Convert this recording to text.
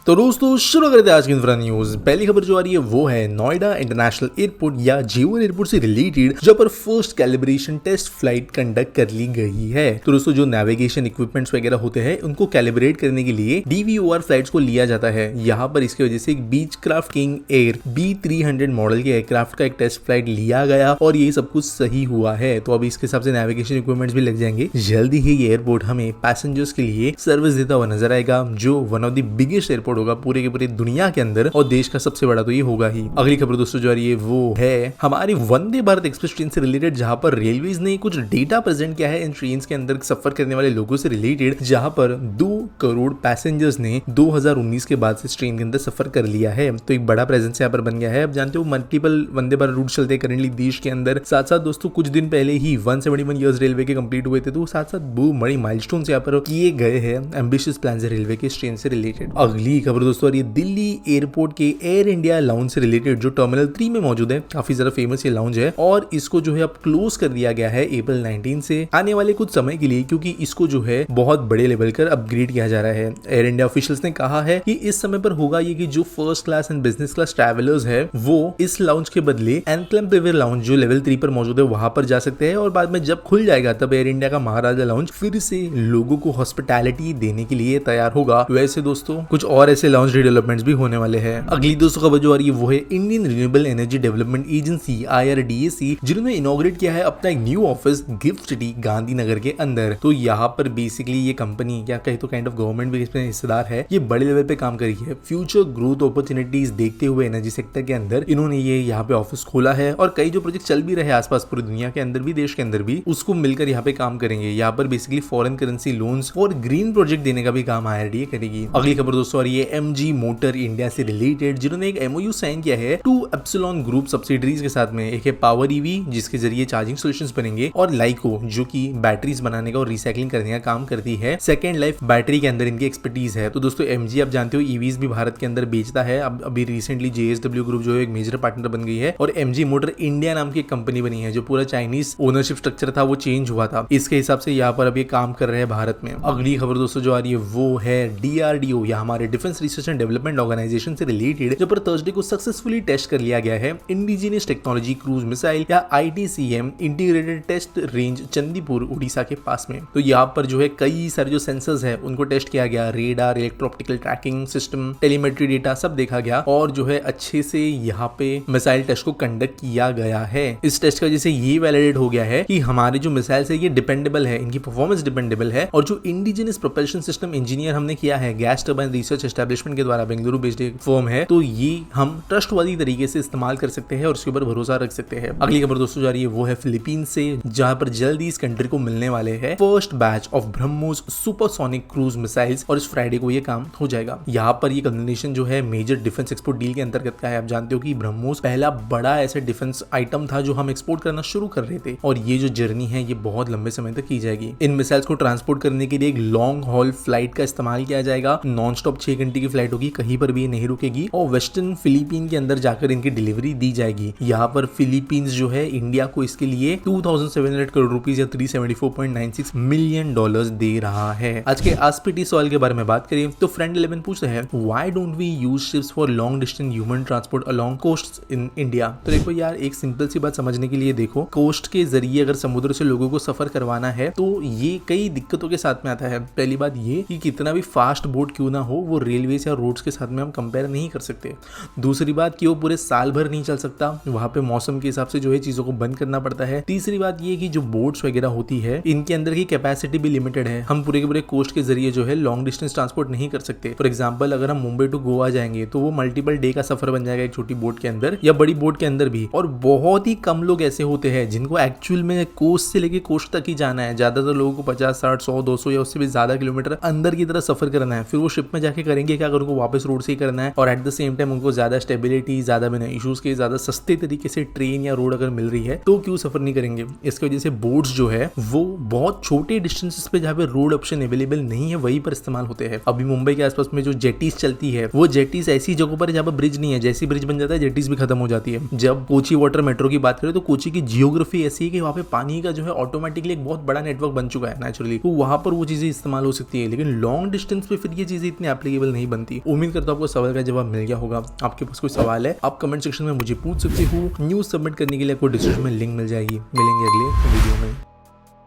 तो दोस्तों शुरू करते हैं आज की इंफ्रा न्यूज। पहली खबर जो आ रही है वो है नोएडा इंटरनेशनल एयरपोर्ट या जेवन एयरपोर्ट से रिलेटेड, जहां पर first calibration test flight conduct कर ली गई है। तो दोस्तों जो नेविगेशन इक्विपमेंट्स वगैरह होते हैं उनको कैलिब्रेट करने के लिए DVOR फ्लाइट्स को लिया जाता है। यहाँ पर इसकी वजह से एक Beechcraft king air B300 model के एयरक्राफ्ट का एक टेस्ट फ्लाइट लिया गया और ये सब कुछ सही हुआ है। तो अब इसके हिसाब से नेविगेशन इक्विपमेंट्स भी लग जाएंगे। जल्दी ही ये एयरपोर्ट हमें पैसेंजर्स के लिए सर्विस देता हुआ नजर आएगा, जो one of the biggest airport होगा पूरे के पूरे दुनिया के अंदर, और देश का सबसे बड़ा तो ये होगा ही। अगली खबर दोस्तों जो आ रही है वो है हमारी वंदे भारत एक्सप्रेस ट्रेन से रिलेटेड, जहां पर रेलवेज ने कुछ डेटा प्रेजेंट किया है इन ट्रेन के अंदर सफर करने वाले लोगों से रिलेटेड, जहां पर 2 करोड़ पैसेंजर्स ने 2019 के बाद से ट्रेन के अंदर सफर कर लिया है। तो एक बड़ा प्रेजेंस यहाँ पर बन गया है। अब जानते हो मल्टीपल वंदे भारत रूट चलते हैं करेंटली देश के अंदर। साथ साथ दोस्तों कुछ दिन पहले ही 171 ईयर्स रेलवे के कंप्लीट हुए थे, तो साथ साथ वो बड़ी माइलस्टोन यहाँ पर किए गए हैं एम्बिशियस प्लान से रेलवे के ट्रेन से रिलेटेड। अगली खबर दोस्तों ये दिल्ली एयरपोर्ट के एयर इंडिया लाउंज से रिलेटेड, जो टर्मिनल 3 में मौजूद है। काफी ज्यादा फेमस ये लाउंज है और इसको जो है अब क्लोज कर दिया गया है अप्रैल 19 से आने वाले कुछ समय के लिए, क्योंकि इसको जो है बहुत बड़े लेवल पर अपग्रेड किया जा रहा है। एयर इंडिया ऑफिशियल्स ने कहा है कि इस समय पर होगा ये कि जो first class and business class travellers है वो इस लाउंज के बदले एनक्लेम लाउंज जो लेवल 3 पर मौजूद है वहां पर जा सकते हैं, और बाद में जब खुल जाएगा तब एयर इंडिया का महाराजा लाउंज फिर से लोगों को हॉस्पिटैलिटी देने के लिए तैयार होगा। वैसे दोस्तों कुछ और ऐसे लाउंज डेवलपमेंट्स भी होने वाले हैं। अगली दोस्तों खबर जो आ रही है वो है Indian renewable energy development agency IRDAC, जिन्होंने इनॉग्रेट किया है अपना एक new office gift city Gandhinagar के अंदर। तो यहाँ पर बेसिकली ये कंपनी या कहीं तो काइंड ऑफ गवर्नमेंट भी इसमें हिस्सेदार है, ये बड़े लेवल पे काम करी है। फ्यूचर ग्रोथ अपॉर्चुनिटीज देखते हुए एनर्जी सेक्टर के अंदर इन्होंने ये यहाँ पे ऑफिस खोला है, और कई जो प्रोजेक्ट चल भी रहे आसपास पूरी दुनिया के अंदर भी, देश के अंदर भी, उसको मिलकर यहाँ पे काम करेंगे। यहाँ पर बेसिकली फॉरेन करेंसी लोन्स और ग्रीन प्रोजेक्ट देने का भी काम IRDA करेगी। अगली खबर दोस्तों आ रही है MG मोटर इंडिया से रिलेटेड, जिन्होंने एक MOU साइन किया है 2 एप्सिलॉन ग्रुप सब्सिडरीज के साथ में। एक है पावर EV जिसके जरिए चार्जिंग सॉल्यूशंस बनेंगे, और लाइको जो कि बैटरीज बनाने का और रिसाइकलिंग करने का काम करती है। सेकेंड लाइफ बैटरी के अंदर इनकी एक्सपर्टीज है। तो दोस्तों MG आप जानते हो EVs भी भारत के अंदर बेचता है। अब अभी रिसेंटली JSW ग्रुप जो है एक मेजर पार्टनर बन गई है, और MG मोटर इंडिया नाम की एक कंपनी बनी है। जो पूरा चाइनीज ओनरशिप स्ट्रक्चर था वो चेंज हुआ था, इसके हिसाब से यहाँ पर अब ये काम कर रहे हैं भारत में। अगली खबर दोस्तों जो आ रही है वो है DRDO या हमारे defence research and development organisation से रिलेटेड, जो पर थर्सडे को सक्सेसफुली टेस्ट कर लिया गया है इंडिजिनियस टेक्नोलॉजी क्रूज मिसाइल या ITCM integrated test range Chandipur Orissa के पास में। तो यहाँ पर जो है कई सारे जो सेंसर्स है उनको टेस्ट किया गया, radar, electro optical tracking system, telemetry data सब देखा गया, और जो है अच्छे से यहाँ पे मिसाइल टेस्ट को कंडक्ट किया गया है। इस टेस्ट का जैसे ये वैलिडेट हो गया है कि हमारे जो मिसाइल है ये डिपेंडेबल है, इनकी परफॉर्मेंस डिपेंडेबल है, और जो इंडिजिनियस प्रोपल्शन सिस्टम इंजीनियर हमने किया है गैस टर्बाइन रिसर्च एस्टेब्लिशमेंट के द्वारा, बेंगलुरु बेस्ड एक फर्म है, तो ये हम ट्रस्टवर्दी तरीके से इस्तेमाल कर सकते हैं और उसके ऊपर भरोसा रख सकते हैं। अगली खबर दोस्तों जा रही है वो है फिलीपींस से, जहां पर जल्दी इस कंट्री को मिलने वाले हैं first batch of BrahMos supersonic cruise missiles, और इस फ्राइडे को ये काम हो जाएगा। यहाँ पर ये कॉम्बिनेशन जो है मेजर डिफेंस एक्सपोर्ट डील के अंतर्गत का है। आप जानते हो कि ब्रह्मोस पहला बड़ा ऐसा डिफेंस आइटम था जो हम एक्सपोर्ट करना शुरू कर रहे थे, और ये जो जर्नी है ये बहुत लंबे समय तक की जाएगी। इन मिसाइल्स को ट्रांसपोर्ट करने के लिए एक लॉन्ग हॉल फ्लाइट का इस्तेमाल किया जाएगा। नॉन स्टॉप 6 घंटे की फ्लाइट होगी, कहीं पर भी नहीं रुकेगी, और वेस्टर्न फिलीपीन के अंदर जाकर इनकी डिलीवरी दी जाएगी। यहाँ पर फिलीपींस जो है इंडिया को इसके लिए 2700 करोड़ रुपीस या $374.96 मिलियन दे रहा है। आज के आस्पिटी सवाल के बारे में बात करें तो फ्रेंड 11 पूछते हैं why don't we use ships for long distance human transport along coast in India. तो देखो यार, एक सिंपल सी बात समझने के लिए देखो, कोस्ट के जरिए अगर समुद्र से लोगों को सफर करवाना है तो ये कई दिक्कतों के साथ में आता है। पहली बात ये कि कितना भी फास्ट बोट क्यों ना हो, वो रेलवे या रोड्स के साथ में हम कंपेयर नहीं कर सकते। दूसरी बात कि वो पूरे साल भर नहीं चल सकता, वहां पे मौसम के हिसाब से जो है चीजों को बंद करना पड़ता है। तीसरी बात ये कि जो बोट्स वगैरह होती है इनके अंदर की कैपेसिटी भी लिमिटेड है। हम पूरे के पूरे कोस्ट के जरिए जो है लॉन्ग डिस्टेंस ट्रांसपोर्ट नहीं कर सकते। फॉर एग्जाम्पल अगर हम मुंबई टू गोवा जाएंगे तो वो मल्टीपल डे का सफर बन जाएगा एक छोटी बोट के अंदर या बड़ी बोट के अंदर भी, और बहुत ही कम लोग ऐसे होते हैं जिनको एक्चुअल में कोस्ट से लेके कोस्ट तक ही जाना है। ज्यादातर लोगों को 50, 60, 100, 200 या उससे भी ज्यादा किलोमीटर अंदर की तरह सफर करना है। फिर वो शिप में जाके करेंगे क्या, अगर उनको वापस रोड से ही करना है, और एट द सेम टाइम उनको ज्यादा स्टेबिलिटी, ज्यादा बिना इश्यूज के, ज्यादा सस्ते तरीके से ट्रेन या रोड अगर मिल रही है तो क्यों सफर नहीं करेंगे। इसकी वजह से बोट्स जो है वो बहुत छोटे डिस्टेंसेस पे जहाँ पे रोड ऑप्शन अवेलेबल नहीं है वहीं पर इस्तेमाल होते हैं। अभी मुंबई के आसपास में जो जेटीज चलती है वो जेटीज ऐसी जगहों पर जहाँ पर ब्रिज नहीं है, जैसी ब्रिज बन जाता है जेटीज भी खत्म हो जाती है। जब कोची वाटर मेट्रो की बात करें तो कोची की जियोग्राफी ऐसी है कि वहाँ पे पानी का जो है ऑटोमेटिकली एक बहुत बड़ा नेटवर्क बन चुका है नेचुरली, तो वहाँ पर वो चीजें इस्तेमाल हो सकती है। लेकिन लॉन्ग डिस्टेंस पे फिर ये चीजें इतनी एप्लीकेबल नहीं बनती। उम्मीद करता हूँ आपको सवाल का जवाब मिल गया होगा। आपके पास कोई सवाल है आप कमेंट सेक्शन में मुझे पूछ सकते हो। न्यूज सबमिट करने के लिए आपको डिस्क्रिप्शन में लिंक मिल जाएगी। मिलेंगे अगले वीडियो में।